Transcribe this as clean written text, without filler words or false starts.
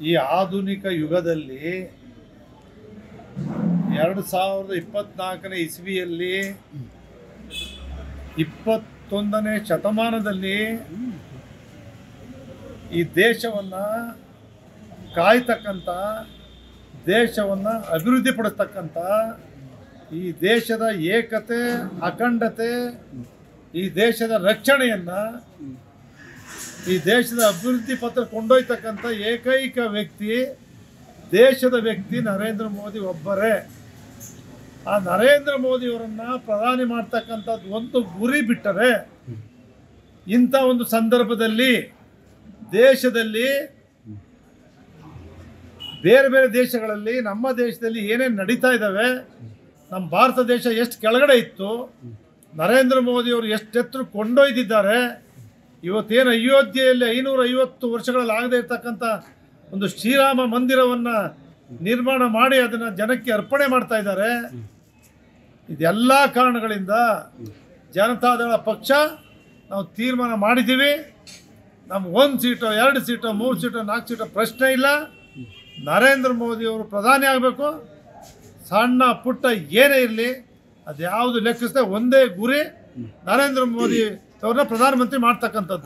ಈ ಆಧುನಿಕ ಯುಗದಲ್ಲಿ 2024ನೇ ಇಸ್ವಿಯಲ್ಲಿ 21ನೇ ಶತಮಾನದಲ್ಲಿ ಈ ದೇಶವನ್ನು ಕಾಯ್ತಕ್ಕಂಥ, ದೇಶವನ್ನು ಅಭಿವೃದ್ಧಿಪಡಿಸ್ತಕ್ಕಂಥ, ಈ ದೇಶದ ಏಕತೆ, ಅಖಂಡತೆ, ಈ ದೇಶದ ರಕ್ಷಣೆಯನ್ನು, ಈ ದೇಶದ ಅಭಿವೃದ್ಧಿ ಪತ್ರ ಕೊಂಡೊಯ್ತಕ್ಕಂಥ ಏಕೈಕ ವ್ಯಕ್ತಿ, ದೇಶದ ವ್ಯಕ್ತಿ ನರೇಂದ್ರ ಮೋದಿ ಒಬ್ಬರೇ. ಆ ನರೇಂದ್ರ ಮೋದಿಯವರನ್ನು ಪ್ರಧಾನಿ ಮಾಡ್ತಕ್ಕಂಥದ್ದು ಒಂದು ಗುರಿ ಬಿಟ್ಟರೆ, ಇಂಥ ಒಂದು ಸಂದರ್ಭದಲ್ಲಿ ದೇಶದಲ್ಲಿ ಬೇರೆ ಬೇರೆ ದೇಶಗಳಲ್ಲಿ, ನಮ್ಮ ದೇಶದಲ್ಲಿ ಏನೇನು ನಡೀತಾ ಇದ್ದಾವೆ, ನಮ್ಮ ಭಾರತ ದೇಶ ಎಷ್ಟು ಕೆಳಗಡೆ ಇತ್ತು, ನರೇಂದ್ರ ಮೋದಿಯವರು ಎಷ್ಟು ಎತ್ತರ ಕೊಂಡೊಯ್ದಿದ್ದಾರೆ. ಇವತ್ತೇನು ಅಯೋಧ್ಯೆಯಲ್ಲಿ 550 ವರ್ಷಗಳಲ್ಲಿ ಆಗದೇ ಇರ್ತಕ್ಕಂಥ ಒಂದು ಶ್ರೀರಾಮ ಮಂದಿರವನ್ನು ನಿರ್ಮಾಣ ಮಾಡಿ ಅದನ್ನು ಜನಕ್ಕೆ ಅರ್ಪಣೆ ಮಾಡ್ತಾ ಇದ್ದಾರೆ. ಇದೆಲ್ಲ ಕಾರಣಗಳಿಂದ ಜನತಾದಳ ಪಕ್ಷ ನಾವು ತೀರ್ಮಾನ ಮಾಡಿದ್ದೀವಿ. ನಮ್ಗೆ 1 ಸೀಟೋ 2 ಸೀಟೋ 3 ಸೀಟೋ 4 ಸೀಟೋ ಪ್ರಶ್ನೆ ಇಲ್ಲ. ನರೇಂದ್ರ ಮೋದಿಯವರು ಪ್ರಧಾನಿ ಆಗಬೇಕು. ಸಣ್ಣ ಪುಟ್ಟ ಏನೇ ಇರಲಿ, ಅದು ಯಾವುದು ಲೆಕ್ಕಿಸದೆ ಒಂದೇ ಗುರಿ, ನರೇಂದ್ರ ಮೋದಿ ಅವ್ರನ್ನ ಪ್ರಧಾನಮಂತ್ರಿ ಮಾಡ್ತಕ್ಕಂಥದ್ದು.